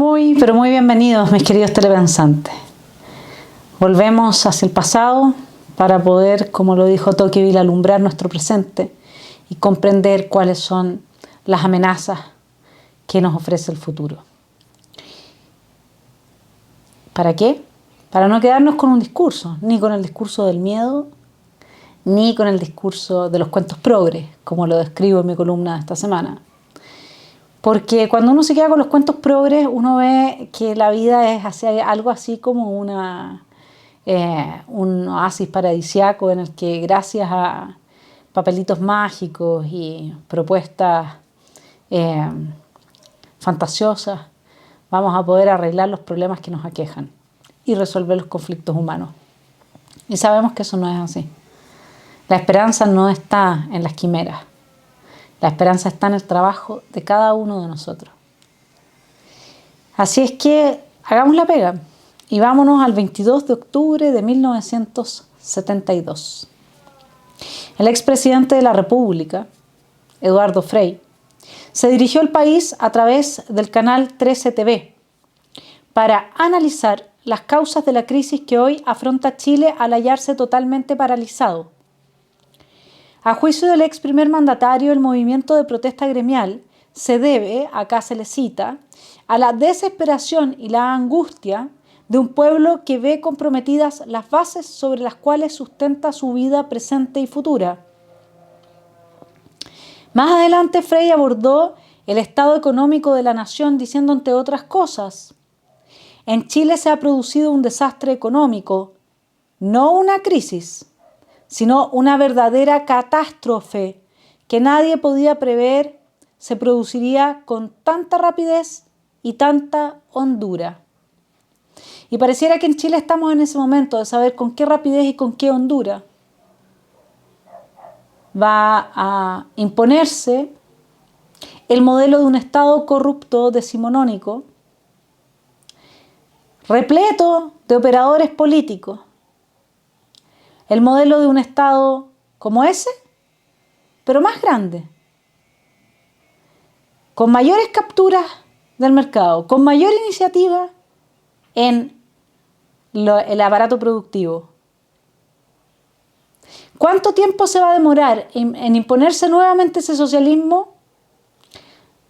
Muy, pero muy bienvenidos, mis queridos telepensantes. Volvemos hacia el pasado para poder, como lo dijo Tocqueville, alumbrar nuestro presente y comprender cuáles son las amenazas que nos ofrece el futuro. ¿Para qué? Para no quedarnos con un discurso, ni con el discurso del miedo, ni con el discurso de los cuentos progres, como lo describo en mi columna de esta semana. Porque cuando uno se queda con los cuentos progres, uno ve que la vida es algo así como un oasis paradisiaco en el que gracias a papelitos mágicos y propuestas fantasiosas vamos a poder arreglar los problemas que nos aquejan y resolver los conflictos humanos. Y sabemos que eso no es así. La esperanza no está en las quimeras. La esperanza está en el trabajo de cada uno de nosotros. Así es que hagamos la pega y vámonos al 22 de octubre de 1972. El expresidente de la República, Eduardo Frei, se dirigió al país a través del canal 13 TV para analizar las causas de la crisis que hoy afronta Chile al hallarse totalmente paralizado. A juicio del ex primer mandatario, el movimiento de protesta gremial se debe, acá se le cita, a la desesperación y la angustia de un pueblo que ve comprometidas las bases sobre las cuales sustenta su vida presente y futura. Más adelante, Frei abordó el estado económico de la nación diciendo, entre otras cosas, en Chile se ha producido un desastre económico, no una crisis, sino una verdadera catástrofe que nadie podía prever se produciría con tanta rapidez y tanta hondura. Y pareciera que en Chile estamos en ese momento de saber con qué rapidez y con qué hondura va a imponerse el modelo de un Estado corrupto decimonónico, repleto de operadores políticos. El modelo de un Estado como ese, pero más grande, con mayores capturas del mercado, con mayor iniciativa en el aparato productivo. ¿Cuánto tiempo se va a demorar en imponerse nuevamente ese socialismo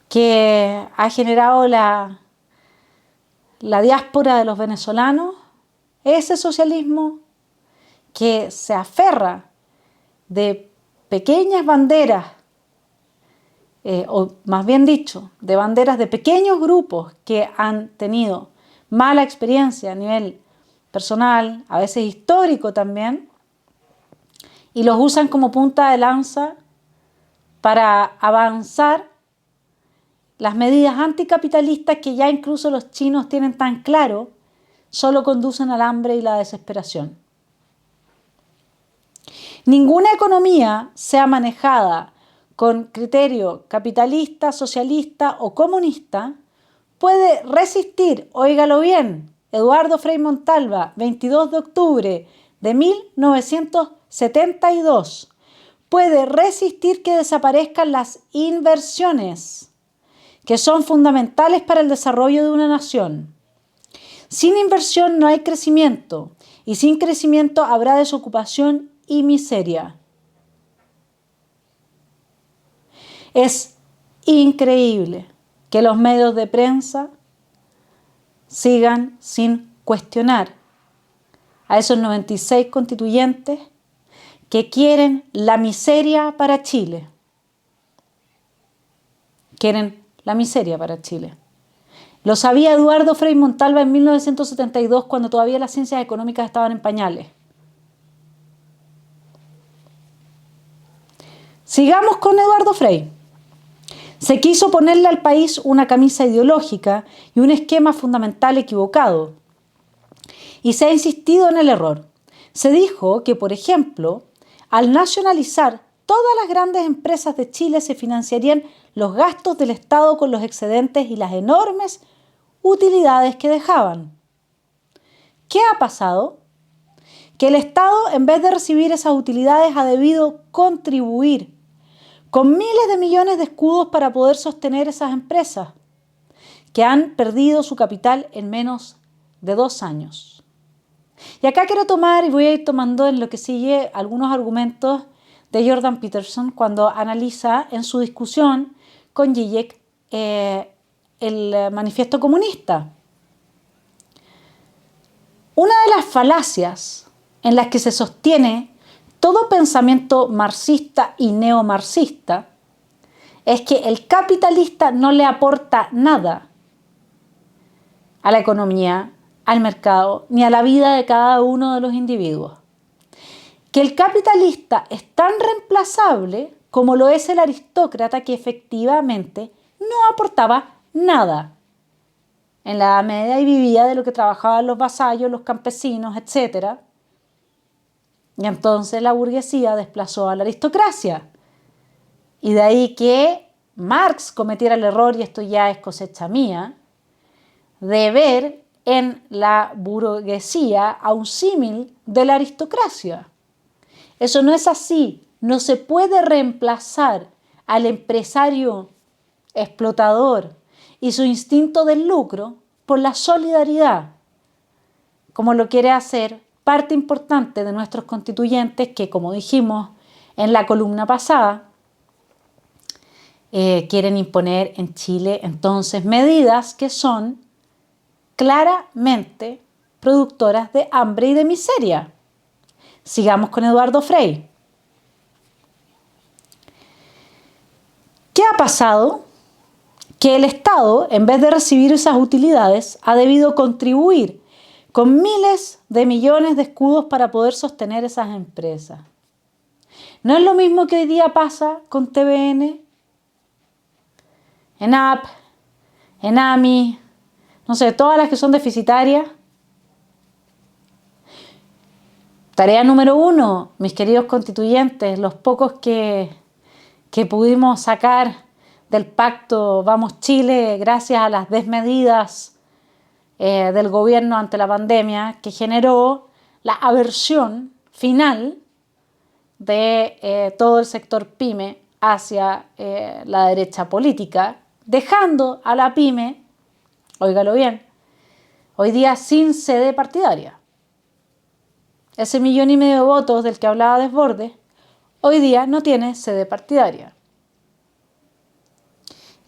que ha generado la diáspora de los venezolanos? Ese socialismo que se aferra de pequeñas banderas, o más bien dicho, de banderas de pequeños grupos que han tenido mala experiencia a nivel personal, a veces histórico también, y los usan como punta de lanza para avanzar las medidas anticapitalistas que ya incluso los chinos tienen tan claro, solo conducen al hambre y la desesperación. Ninguna economía, sea manejada con criterio capitalista, socialista o comunista, puede resistir, óigalo bien, Eduardo Frei Montalva, 22 de octubre de 1972, puede resistir que desaparezcan las inversiones, que son fundamentales para el desarrollo de una nación. Sin inversión no hay crecimiento, y sin crecimiento habrá desocupación y miseria. Es increíble que los medios de prensa sigan sin cuestionar a esos 96 constituyentes que quieren la miseria para Chile. Quieren la miseria para Chile. Lo sabía Eduardo Frei Montalva en 1972, cuando todavía las ciencias económicas estaban en pañales. Sigamos con Eduardo Frei. Se quiso ponerle al país una camisa ideológica y un esquema fundamental equivocado. Y se ha insistido en el error. Se dijo que, por ejemplo, al nacionalizar todas las grandes empresas de Chile se financiarían los gastos del Estado con los excedentes y las enormes utilidades que dejaban. ¿Qué ha pasado? Que el Estado, en vez de recibir esas utilidades, ha debido contribuir con miles de millones de escudos para poder sostener esas empresas, que han perdido su capital en menos de 2 años. Y acá quiero tomar, y voy a ir tomando en lo que sigue, algunos argumentos de Jordan Peterson cuando analiza en su discusión con Zizek el manifiesto comunista. Una de las falacias en las que se sostiene todo pensamiento marxista y neomarxista es que el capitalista no le aporta nada a la economía, al mercado, ni a la vida de cada uno de los individuos. Que el capitalista es tan reemplazable como lo es el aristócrata que efectivamente no aportaba nada en la Edad Media y vivía de lo que trabajaban los vasallos, los campesinos, etc. Y entonces la burguesía desplazó a la aristocracia. Y de ahí que Marx cometiera el error, y esto ya es cosecha mía, de ver en la burguesía a un símil de la aristocracia. Eso no es así. No se puede reemplazar al empresario explotador y su instinto del lucro por la solidaridad, como lo quiere hacer parte importante de nuestros constituyentes que, como dijimos en la columna pasada, quieren imponer en Chile entonces medidas que son claramente productoras de hambre y de miseria. Sigamos con Eduardo Frei. ¿Qué ha pasado? Que el Estado, en vez de recibir esas utilidades, ha debido contribuir con miles de millones de escudos para poder sostener esas empresas. ¿No es lo mismo que hoy día pasa con TVN, ENAP, ENAMI, no sé, todas las que son deficitarias? Tarea número 1, mis queridos constituyentes, los pocos que pudimos sacar del pacto Vamos Chile gracias a las desmedidas del gobierno ante la pandemia, que generó la aversión final de todo el sector pyme hacia la derecha política, dejando a la pyme, óigalo bien, hoy día sin sede partidaria. Ese 1,5 millones de votos del que hablaba Desbordes, hoy día no tiene sede partidaria.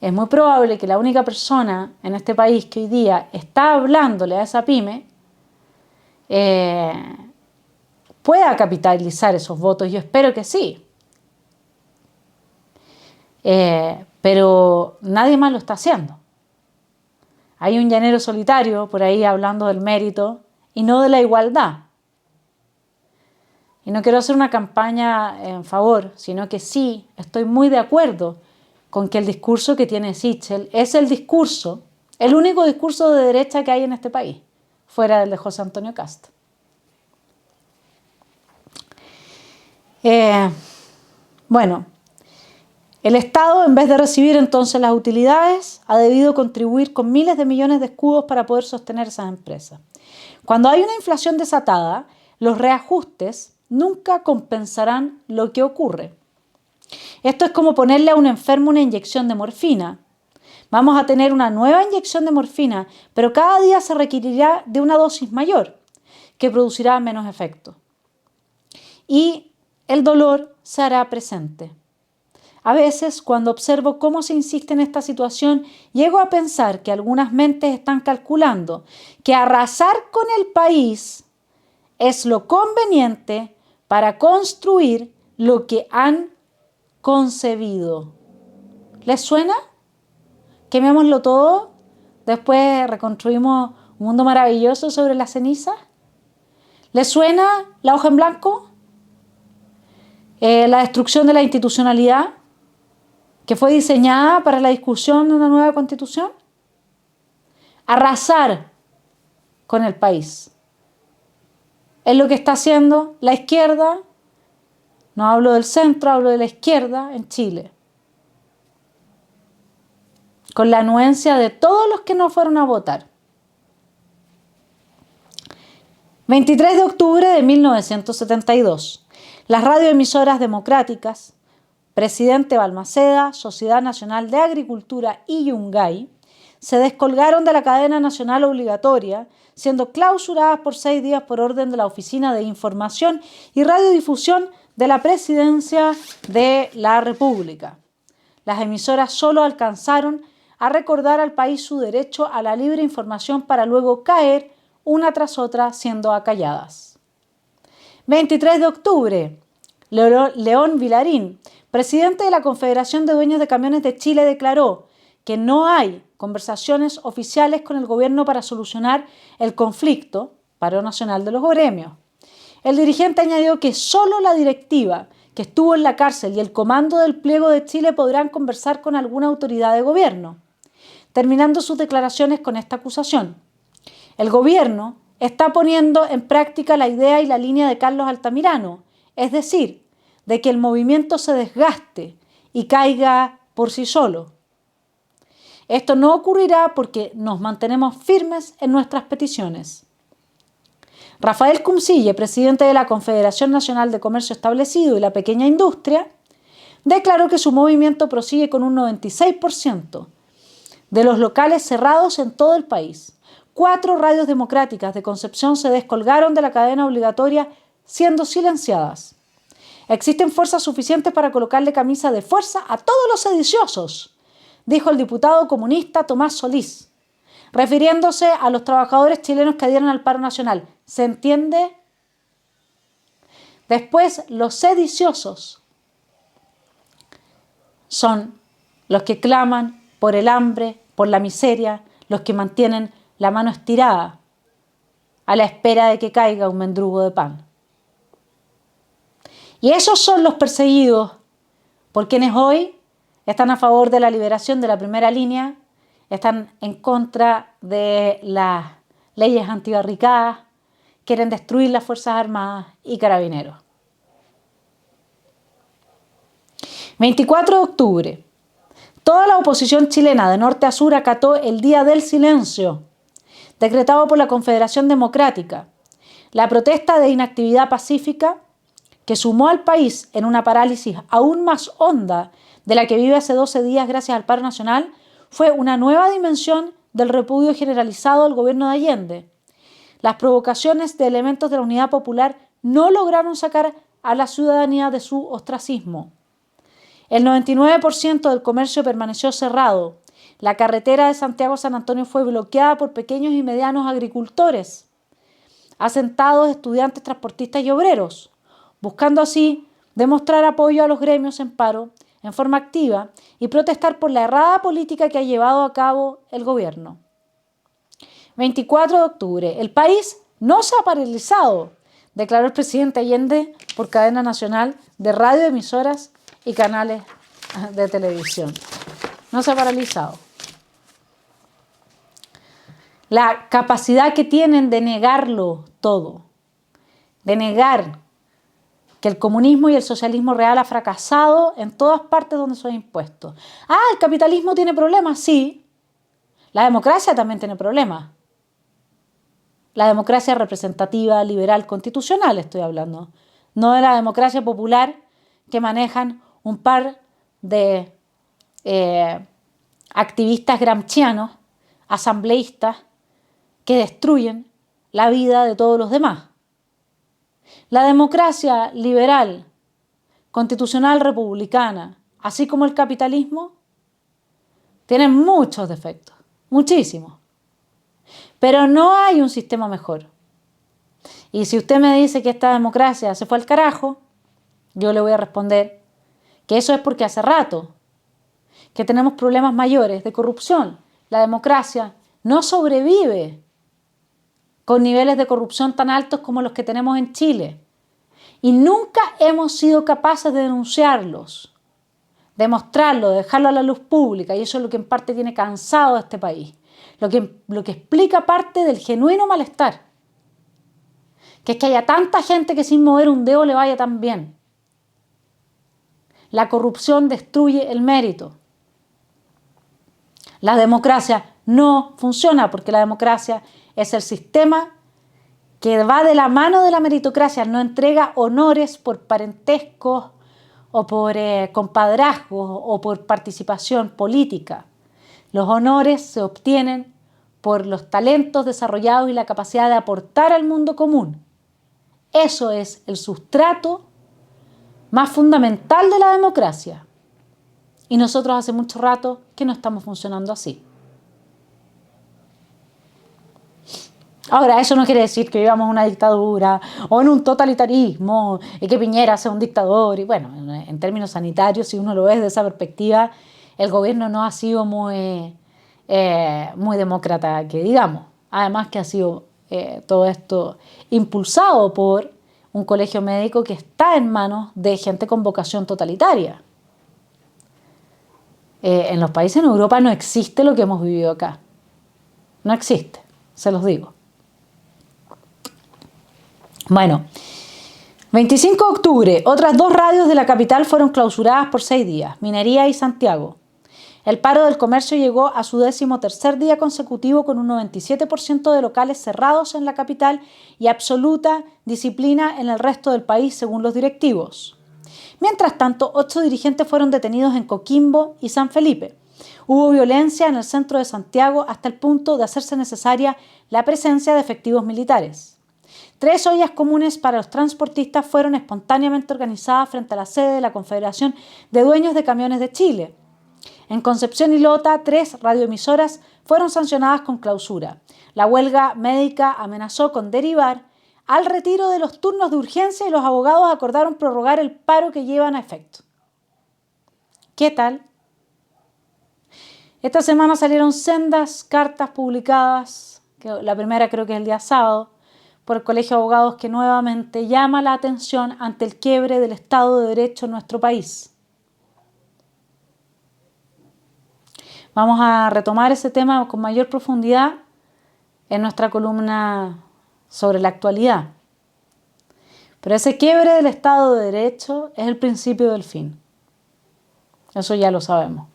Es muy probable que la única persona en este país que hoy día está hablándole a esa pyme pueda capitalizar esos votos. Yo espero que sí. Pero nadie más lo está haciendo. Hay un llanero solitario por ahí hablando del mérito y no de la igualdad. Y no quiero hacer una campaña en favor, sino que sí estoy muy de acuerdo con que el discurso que tiene Sichel es el discurso, el único discurso de derecha que hay en este país, fuera del de José Antonio Kast. Bueno, el Estado, en vez de recibir entonces las utilidades, ha debido contribuir con miles de millones de escudos para poder sostener esas empresas. Cuando hay una inflación desatada, los reajustes nunca compensarán lo que ocurre. Esto es como ponerle a un enfermo una inyección de morfina. Vamos a tener una nueva inyección de morfina, pero cada día se requerirá de una dosis mayor, que producirá menos efecto. Y el dolor se hará presente. A veces, cuando observo cómo se insiste en esta situación, llego a pensar que algunas mentes están calculando que arrasar con el país es lo conveniente para construir lo que han concebido. ¿Les suena? Quemémoslo todo, después reconstruimos un mundo maravilloso sobre la ceniza. ¿Les suena la hoja en blanco? La destrucción de la institucionalidad que fue diseñada para la discusión de una nueva constitución. Arrasar con el país. Es lo que está haciendo la izquierda, no hablo del centro, hablo de la izquierda en Chile. Con la anuencia de todos los que no fueron a votar. 23 de octubre de 1972. Las radioemisoras democráticas, Presidente Balmaceda, Sociedad Nacional de Agricultura y Yungay, se descolgaron de la cadena nacional obligatoria, siendo clausuradas por 6 días por orden de la Oficina de Información y Radiodifusión de la Presidencia de la República. Las emisoras solo alcanzaron a recordar al país su derecho a la libre información para luego caer una tras otra siendo acalladas. 23 de octubre, León Vilarín, presidente de la Confederación de Dueños de Camiones de Chile, declaró que no hay conversaciones oficiales con el gobierno para solucionar el conflicto, paro nacional de los gremios. El dirigente añadió que solo la directiva que estuvo en la cárcel y el comando del pliego de Chile podrán conversar con alguna autoridad de gobierno, terminando sus declaraciones con esta acusación. El gobierno está poniendo en práctica la idea y la línea de Carlos Altamirano, es decir, de que el movimiento se desgaste y caiga por sí solo. Esto no ocurrirá porque nos mantenemos firmes en nuestras peticiones. Rafael Cumcille, presidente de la Confederación Nacional de Comercio Establecido y la Pequeña Industria, declaró que su movimiento prosigue con un 96% de los locales cerrados en todo el país. 4 radios democráticas de Concepción se descolgaron de la cadena obligatoria siendo silenciadas. Existen fuerzas suficientes para colocarle camisa de fuerza a todos los sediciosos, dijo el diputado comunista Tomás Solís, refiriéndose a los trabajadores chilenos que adhieren al paro nacional. ¿Se entiende? Después, los sediciosos son los que claman por el hambre, por la miseria, los que mantienen la mano estirada a la espera de que caiga un mendrugo de pan. Y esos son los perseguidos por quienes hoy están a favor de la liberación de la primera línea, están en contra de las leyes antibarricadas, quieren destruir las Fuerzas Armadas y Carabineros. 24 de octubre. Toda la oposición chilena de norte a sur acató el Día del Silencio, decretado por la Confederación Democrática. La protesta de inactividad pacífica, que sumó al país en una parálisis aún más honda de la que vive hace 12 días gracias al paro nacional, fue una nueva dimensión del repudio generalizado al gobierno de Allende. Las provocaciones de elementos de la Unidad Popular no lograron sacar a la ciudadanía de su ostracismo. El 99% del comercio permaneció cerrado. La carretera de Santiago-San Antonio fue bloqueada por pequeños y medianos agricultores, asentados, estudiantes, transportistas y obreros, buscando así demostrar apoyo a los gremios en paro en forma activa y protestar por la errada política que ha llevado a cabo el gobierno. 24 de octubre. El país no se ha paralizado, declaró el presidente Allende por cadena nacional de radioemisoras y canales de televisión. No se ha paralizado. La capacidad que tienen de negarlo todo, de negar que el comunismo y el socialismo real ha fracasado en todas partes donde son impuestos. ¿El capitalismo tiene problemas? Sí. La democracia también tiene problemas. La democracia representativa, liberal, constitucional estoy hablando. No de la democracia popular que manejan un par de activistas gramscianos, asambleístas, que destruyen la vida de todos los demás. La democracia liberal, constitucional, republicana, así como el capitalismo, tienen muchos defectos, muchísimos. Pero no hay un sistema mejor. Y si usted me dice que esta democracia se fue al carajo, yo le voy a responder que eso es porque hace rato que tenemos problemas mayores de corrupción. La democracia no sobrevive con niveles de corrupción tan altos como los que tenemos en Chile. Y nunca hemos sido capaces de denunciarlos, de mostrarlo, de dejarlo a la luz pública. Y eso es lo que en parte tiene cansado a este país. Lo que explica parte del genuino malestar. Que es que haya tanta gente que sin mover un dedo le vaya tan bien. La corrupción destruye el mérito. La democracia no funciona porque la democracia es el sistema que va de la mano de la meritocracia, no entrega honores por parentesco o por compadrazgo o por participación política. Los honores se obtienen por los talentos desarrollados y la capacidad de aportar al mundo común. Eso es el sustrato más fundamental de la democracia. Y nosotros hace mucho rato que no estamos funcionando así. Ahora, eso no quiere decir que vivamos en una dictadura o en un totalitarismo y que Piñera sea un dictador. Y bueno, en términos sanitarios, si uno lo ve desde esa perspectiva, el gobierno no ha sido muy demócrata, que digamos. Además que ha sido todo esto impulsado por un colegio médico que está en manos de gente con vocación totalitaria. En los países en Europa no existe lo que hemos vivido acá. No existe, se los digo. Bueno, 25 de octubre, otras 2 radios de la capital fueron clausuradas por 6 días, Minería y Santiago. El paro del comercio llegó a su 13º día consecutivo con un 97% de locales cerrados en la capital y absoluta disciplina en el resto del país, según los directivos. Mientras tanto, 8 dirigentes fueron detenidos en Coquimbo y San Felipe. Hubo violencia en el centro de Santiago hasta el punto de hacerse necesaria la presencia de efectivos militares. 3 ollas comunes para los transportistas fueron espontáneamente organizadas frente a la sede de la Confederación de Dueños de Camiones de Chile. En Concepción y Lota, 3 radioemisoras fueron sancionadas con clausura. La huelga médica amenazó con derivar al retiro de los turnos de urgencia y los abogados acordaron prorrogar el paro que llevan a efecto. ¿Qué tal? Esta semana salieron sendas cartas publicadas, que la primera creo que es el día sábado, por el Colegio de Abogados que nuevamente llama la atención ante el quiebre del Estado de Derecho en nuestro país. Vamos a retomar ese tema con mayor profundidad en nuestra columna sobre la actualidad. Pero ese quiebre del Estado de Derecho es el principio del fin. Eso ya lo sabemos.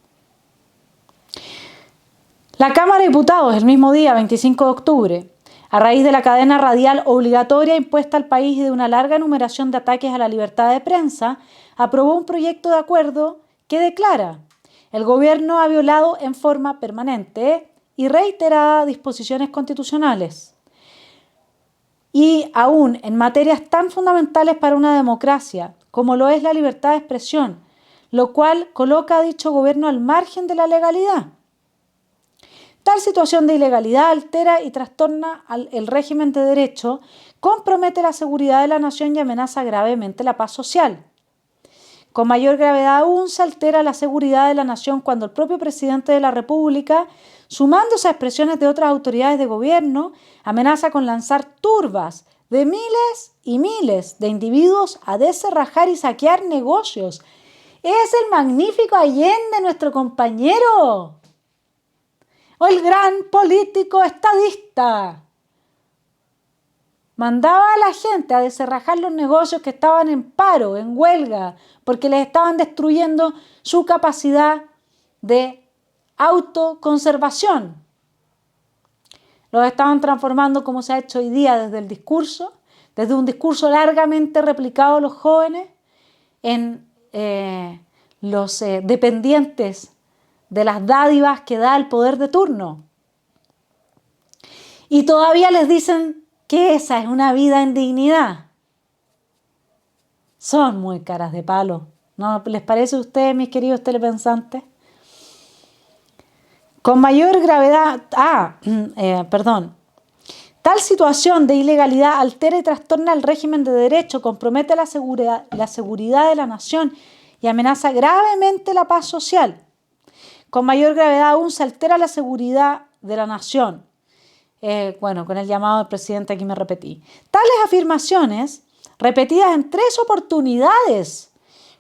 La Cámara de Diputados, el mismo día, 25 de octubre, a raíz de la cadena radial obligatoria impuesta al país y de una larga enumeración de ataques a la libertad de prensa, aprobó un proyecto de acuerdo que declara: el gobierno ha violado en forma permanente y reiterada disposiciones constitucionales. Y aún en materias tan fundamentales para una democracia como lo es la libertad de expresión, lo cual coloca a dicho gobierno al margen de la legalidad. Tal situación de ilegalidad altera y trastorna el régimen de derecho, compromete la seguridad de la nación y amenaza gravemente la paz social. Con mayor gravedad aún se altera la seguridad de la nación cuando el propio presidente de la República, sumándose a expresiones de otras autoridades de gobierno, amenaza con lanzar turbas de miles y miles de individuos a descerrajar y saquear negocios. Es el magnífico Allende, nuestro compañero. O el gran político estadista. Mandaba a la gente a descerrajar los negocios que estaban en paro, en huelga, porque les estaban destruyendo su capacidad de autoconservación. Los estaban transformando, como se ha hecho hoy día desde el discurso, desde un discurso largamente replicado a los jóvenes, en los dependientes de las dádivas que da el poder de turno. Y todavía les dicen que esa es una vida en dignidad. Son muy caras de palo. ¿No les parece a ustedes, mis queridos telepensantes? Con mayor gravedad... Tal situación de ilegalidad altera y trastorna el régimen de derecho, compromete la seguridad de la nación y amenaza gravemente la paz social. Con mayor gravedad aún se altera la seguridad de la nación. Con el llamado del presidente aquí me repetí. Tales afirmaciones, repetidas en 3 oportunidades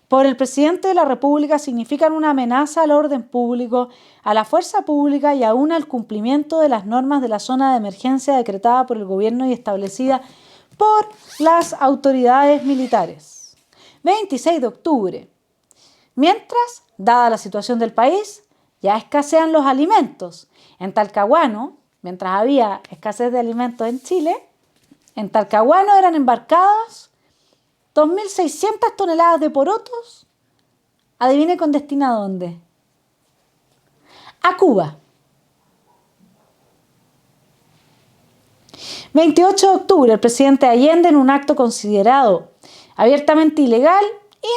por el presidente de la República, significan una amenaza al orden público, a la fuerza pública y aún al cumplimiento de las normas de la zona de emergencia decretada por el gobierno y establecida por las autoridades militares. 26 de octubre. Mientras, dada la situación del país, ya escasean los alimentos. En Talcahuano, mientras había escasez de alimentos en Chile, en Talcahuano eran embarcadas 2.600 toneladas de porotos. Adivine con destino a dónde. A Cuba. 28 de octubre, el presidente Allende, en un acto considerado abiertamente ilegal,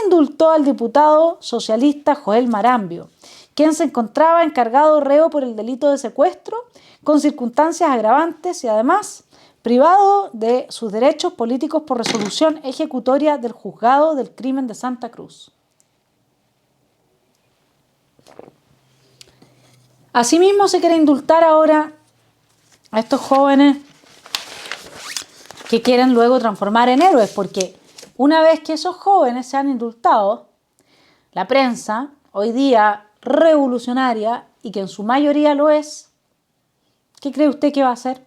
indultó al diputado socialista Joel Marambio, quien se encontraba encargado reo por el delito de secuestro con circunstancias agravantes y además privado de sus derechos políticos por resolución ejecutoria del Juzgado del Crimen de Santa Cruz. Asimismo, se quiere indultar ahora a estos jóvenes que quieren luego transformar en héroes, porque una vez que esos jóvenes sean indultados, la prensa, hoy día revolucionaria y que en su mayoría lo es, ¿qué cree usted que va a hacer?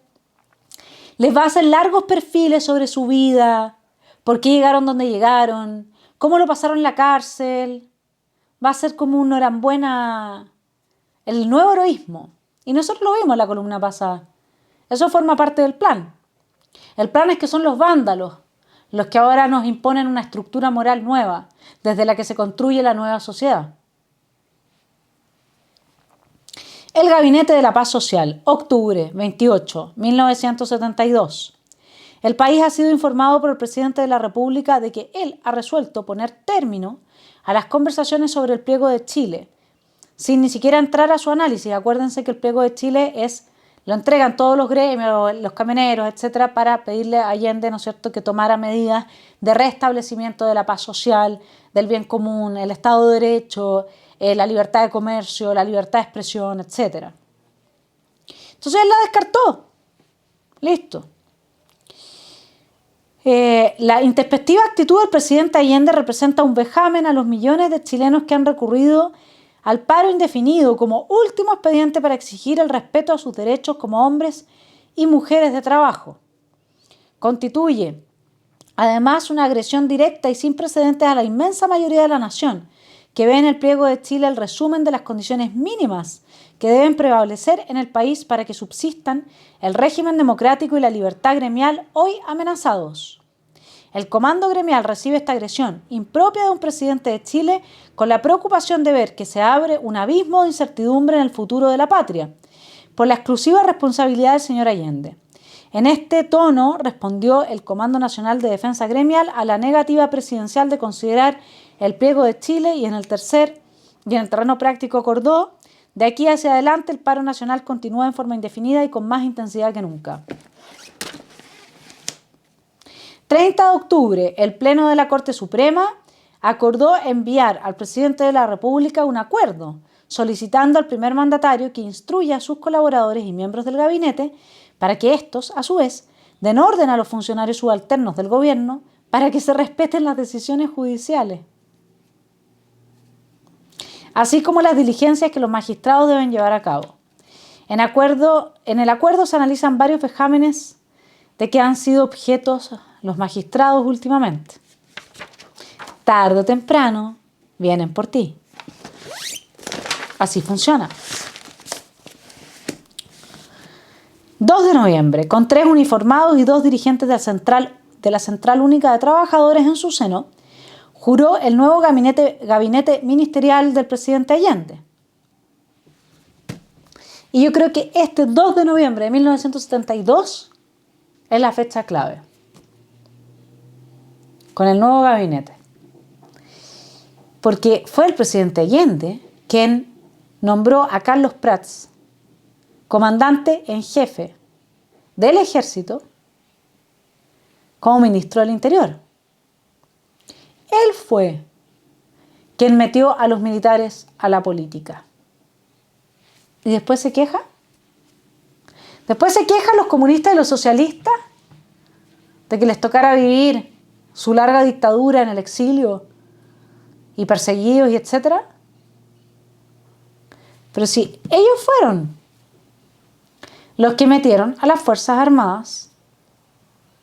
Les va a hacer largos perfiles sobre su vida, por qué llegaron donde llegaron, cómo lo pasaron en la cárcel. Va a ser como un Norambuena, el nuevo heroísmo. Y nosotros lo vimos en la columna pasada. Eso forma parte del plan. El plan es que son los vándalos los que ahora nos imponen una estructura moral nueva, desde la que se construye la nueva sociedad. El Gabinete de la Paz Social, octubre 28, 1972. El país ha sido informado por el presidente de la República de que él ha resuelto poner término a las conversaciones sobre el pliego de Chile, sin ni siquiera entrar a su análisis. Acuérdense que el pliego de Chile lo entregan todos los gremios, los camioneros, etcétera, para pedirle a Allende, ¿no es cierto?, que tomara medidas de restablecimiento de la paz social, del bien común, el Estado de Derecho, la libertad de comercio, la libertad de expresión, etcétera. Entonces él la descartó. Listo. La introspectiva actitud del presidente Allende representa un vejamen a los millones de chilenos que han recurrido al paro indefinido como último expediente para exigir el respeto a sus derechos como hombres y mujeres de trabajo. Constituye, además, una agresión directa y sin precedentes a la inmensa mayoría de la nación, que ve en el pliego de Chile el resumen de las condiciones mínimas que deben prevalecer en el país para que subsistan el régimen democrático y la libertad gremial hoy amenazados. El comando gremial recibe esta agresión impropia de un presidente de Chile con la preocupación de ver que se abre un abismo de incertidumbre en el futuro de la patria, por la exclusiva responsabilidad del señor Allende. En este tono respondió el Comando Nacional de Defensa Gremial a la negativa presidencial de considerar el pliego de Chile y en el terreno práctico acordó: de aquí hacia adelante el paro nacional continúa en forma indefinida y con más intensidad que nunca. 30 de octubre, el Pleno de la Corte Suprema acordó enviar al presidente de la República un acuerdo solicitando al primer mandatario que instruya a sus colaboradores y miembros del gabinete para que estos, a su vez, den orden a los funcionarios subalternos del gobierno para que se respeten las decisiones judiciales, así como las diligencias que los magistrados deben llevar a cabo. En el acuerdo se analizan varios vejámenes de que han sido objetos los magistrados últimamente. Tarde o temprano vienen por ti. Así funciona. 2 de noviembre, con 3 uniformados y 2 dirigentes de la Central Única de Trabajadores en su seno, juró el nuevo gabinete ministerial del presidente Allende. Y yo creo que este 2 de noviembre de 1972 es la fecha clave, con el nuevo gabinete. Porque fue el presidente Allende quien nombró a Carlos Prats comandante en jefe del ejército como ministro del Interior. Él fue quien metió a los militares a la política. ¿Y después se queja? Después se quejan los comunistas y los socialistas de que les tocara vivir su larga dictadura en el exilio y perseguidos y etcétera. Pero si ellos fueron los que metieron a las Fuerzas Armadas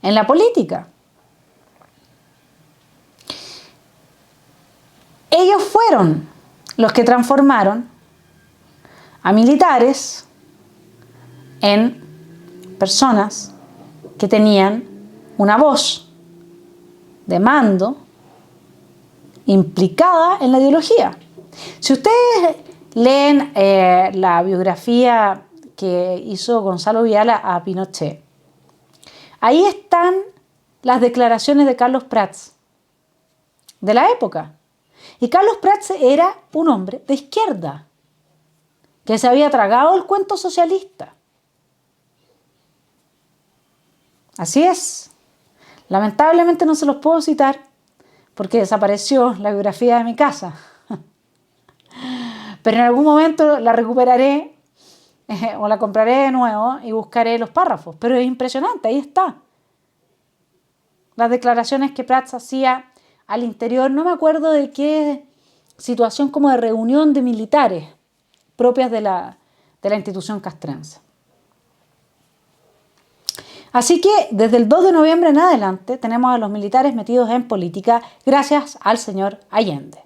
en la política. Ellos fueron los que transformaron a militares en personas que tenían una voz de mando implicada en la ideología. Si ustedes leen la biografía que hizo Gonzalo Viala a Pinochet, Ahí están las declaraciones de Carlos Prats, de la época. Y Carlos Prats era un hombre de izquierda, que se había tragado el cuento socialista. Así es. Lamentablemente no se los puedo citar porque desapareció la biografía de mi casa. Pero en algún momento la recuperaré o la compraré de nuevo y buscaré los párrafos. Pero es impresionante, ahí está. Las declaraciones que Prats hacía al interior, no me acuerdo de qué situación, como de reunión de militares propias de la institución castrense. Así que desde el 2 de noviembre en adelante tenemos a los militares metidos en política gracias al señor Allende.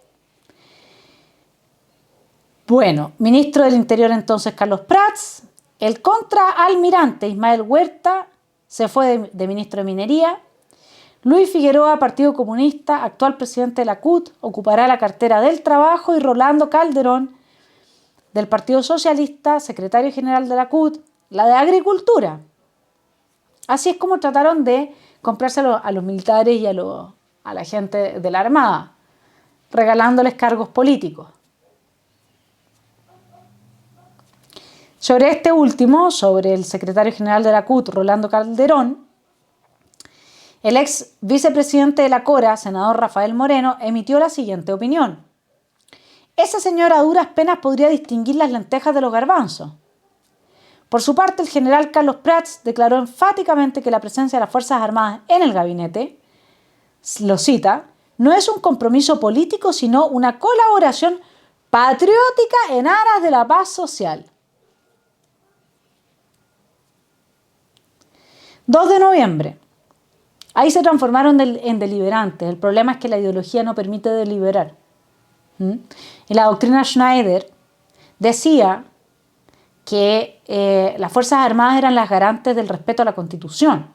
Bueno, ministro del Interior entonces Carlos Prats, el contraalmirante Ismael Huerta se fue de ministro de Minería, Luis Figueroa, Partido Comunista, actual presidente de la CUT, ocupará la cartera del Trabajo y Rolando Calderón, del Partido Socialista, secretario general de la CUT, la de Agricultura. Así es como trataron de comprarse a los militares y a la gente de la Armada, regalándoles cargos políticos. Sobre este último, sobre el secretario general de la CUT, Rolando Calderón, el ex vicepresidente de la CORA, senador Rafael Moreno, emitió la siguiente opinión. Esa señora a duras penas podría distinguir las lentejas de los garbanzos. Por su parte, el general Carlos Prats declaró enfáticamente que la presencia de las Fuerzas Armadas en el gabinete, lo cita, no es un compromiso político, sino una colaboración patriótica en aras de la paz social. 2 de noviembre. Ahí se transformaron en deliberantes. El problema es que la ideología no permite deliberar. Y la doctrina Schneider decía que las Fuerzas Armadas eran las garantes del respeto a la Constitución.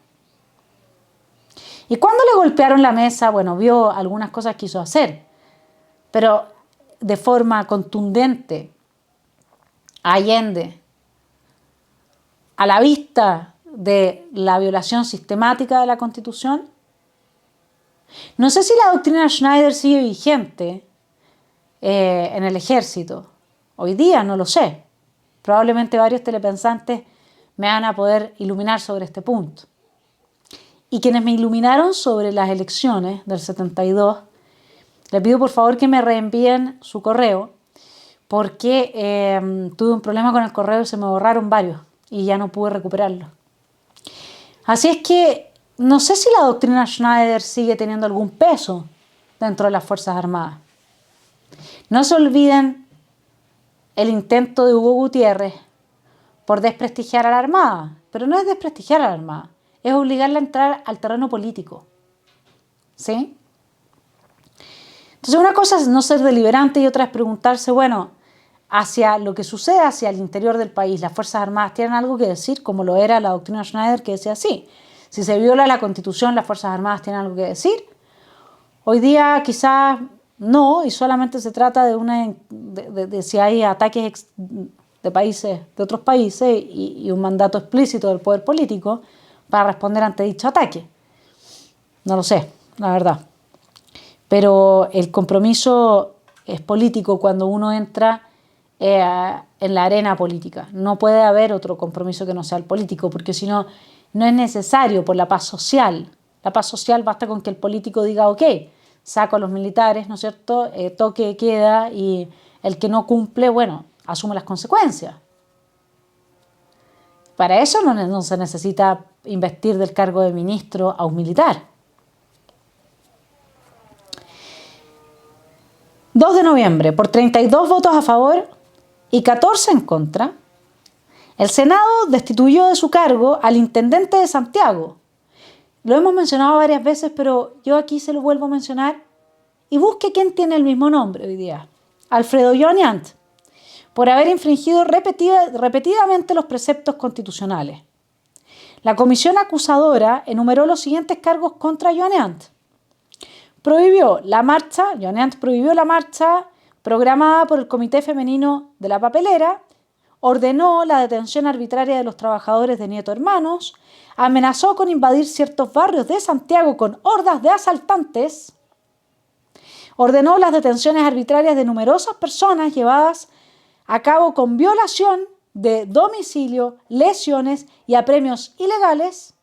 Y cuando le golpearon la mesa, bueno, vio algunas cosas que quiso hacer, pero de forma contundente, Allende, a la vista de la violación sistemática de la Constitución. No sé si la doctrina Schneider sigue vigente en el ejército. Hoy día no lo sé. Probablemente varios telepensantes me van a poder iluminar sobre este punto. Y quienes me iluminaron sobre las elecciones del 72, les pido por favor que me reenvíen su correo, porque tuve un problema con el correo y se me borraron varios y ya no pude recuperarlos. Así es que no sé si la doctrina Schneider sigue teniendo algún peso dentro de las Fuerzas Armadas. No se olviden el intento de Hugo Gutiérrez por desprestigiar a la Armada, pero no es desprestigiar a la Armada, es obligarla a entrar al terreno político. ¿Sí? Entonces una cosa es no ser deliberante y otra es preguntarse, bueno, hacia lo que sucede hacia el interior del país, ¿las Fuerzas Armadas tienen algo que decir? Como lo era la doctrina Schneider, que decía así: si se viola la Constitución, ¿las Fuerzas Armadas tienen algo que decir? Hoy día quizás no, y solamente se trata de si hay ataques de países, de otros países y un mandato explícito del poder político para responder ante dicho ataque. No lo sé, la verdad. Pero el compromiso es político cuando uno entra en la arena política. No puede haber otro compromiso que no sea el político, porque si no, no es necesario por la paz social. La paz social basta con que el político diga, ok, saco a los militares, ¿no es cierto?, toque de queda, y el que no cumple, bueno, asume las consecuencias. Para eso no se necesita investir del cargo de ministro a un militar. 2 de noviembre, por 32 votos a favor y 14 en contra, el Senado destituyó de su cargo al intendente de Santiago. Lo hemos mencionado varias veces, pero yo aquí se lo vuelvo a mencionar y busque quién tiene el mismo nombre hoy día. Alfredo Joneant, por haber infringido repetidamente los preceptos constitucionales. La comisión acusadora enumeró los siguientes cargos contra Joneant. Joneant prohibió la marcha programada por el Comité Femenino de la Papelera, ordenó la detención arbitraria de los trabajadores de Nieto Hermanos, amenazó con invadir ciertos barrios de Santiago con hordas de asaltantes, ordenó las detenciones arbitrarias de numerosas personas llevadas a cabo con violación de domicilio, lesiones y apremios ilegales,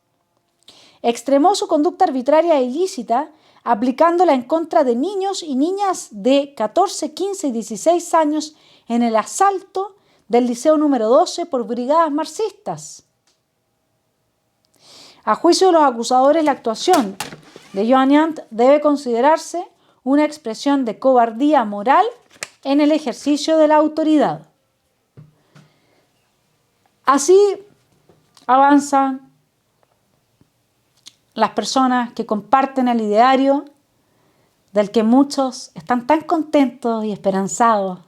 extremó su conducta arbitraria e ilícita, aplicándola en contra de niños y niñas de 14, 15 y 16 años en el asalto del Liceo número 12 por brigadas marxistas. A juicio de los acusadores, la actuación de Joan Nyant debe considerarse una expresión de cobardía moral en el ejercicio de la autoridad. Así avanzan las personas que comparten el ideario del que muchos están tan contentos y esperanzados.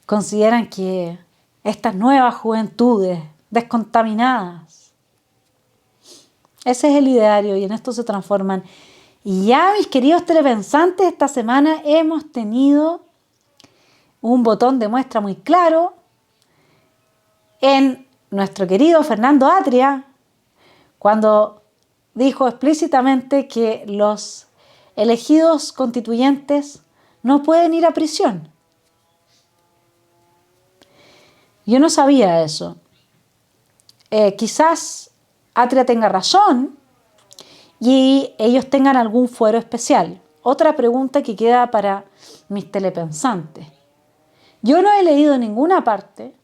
Consideran que estas nuevas juventudes descontaminadas, ese es el ideario y en esto se transforman. Y ya, mis queridos telepensantes, esta semana hemos tenido un botón de muestra muy claro en nuestro querido Fernando Atria, cuando dijo explícitamente que los elegidos constituyentes no pueden ir a prisión. Yo no sabía eso. Quizás Atria tenga razón y ellos tengan algún fuero especial. Otra pregunta que queda para mis telepensantes. Yo no he leído en ninguna parte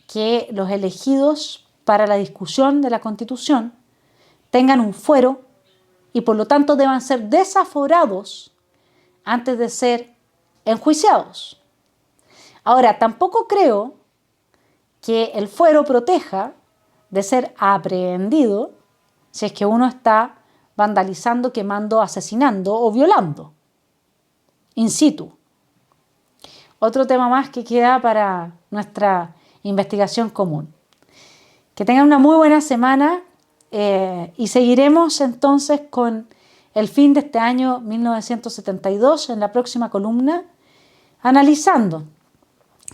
que los elegidos para la discusión de la Constitución tengan un fuero y por lo tanto deban ser desaforados antes de ser enjuiciados. Ahora, tampoco creo que el fuero proteja de ser aprehendido si es que uno está vandalizando, quemando, asesinando o violando in situ. Otro tema más que queda para nuestra investigación común. Que tengan una muy buena semana y seguiremos entonces con el fin de este año 1972 en la próxima columna, analizando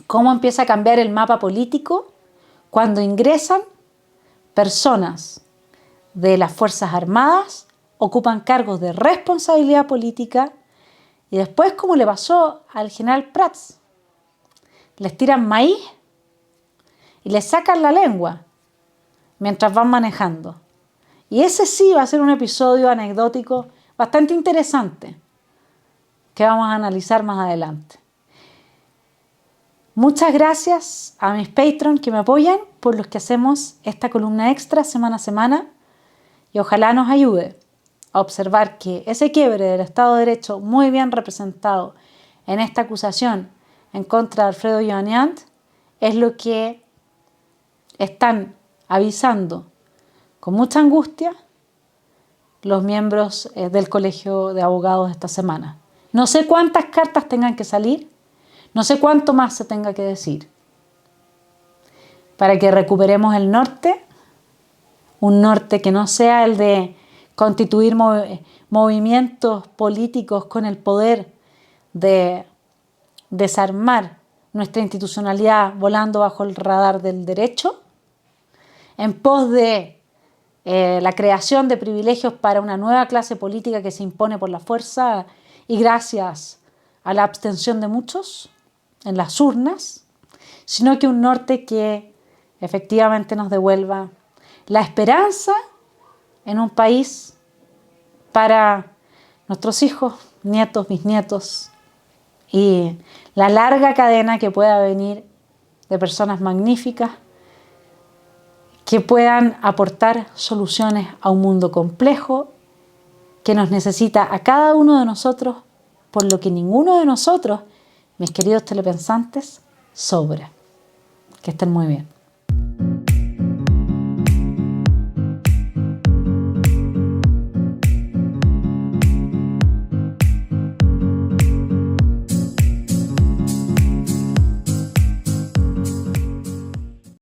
cómo empieza a cambiar el mapa político cuando ingresan personas de las Fuerzas Armadas, ocupan cargos de responsabilidad política y después, como le pasó al general Prats, les tiran maíz y les sacan la lengua mientras van manejando. Y ese sí va a ser un episodio anecdótico bastante interesante que vamos a analizar más adelante. Muchas gracias a mis Patreon que me apoyan, por los que hacemos esta columna extra semana a semana, y ojalá nos ayude a observar que ese quiebre del Estado de Derecho muy bien representado en esta acusación en contra de Alfredo Joan Nyant es lo que están avisando con mucha angustia los miembros del Colegio de Abogados esta semana. No sé cuántas cartas tengan que salir, no sé cuánto más se tenga que decir para que recuperemos el norte, un norte que no sea el de constituir movimientos políticos con el poder de desarmar nuestra institucionalidad volando bajo el radar del derecho, en pos de la creación de privilegios para una nueva clase política que se impone por la fuerza y gracias a la abstención de muchos en las urnas, sino que un norte que efectivamente nos devuelva la esperanza en un país para nuestros hijos, nietos, bisnietos y la larga cadena que pueda venir de personas magníficas que puedan aportar soluciones a un mundo complejo que nos necesita a cada uno de nosotros, por lo que ninguno de nosotros, mis queridos telepensantes, sobra. Que estén muy bien.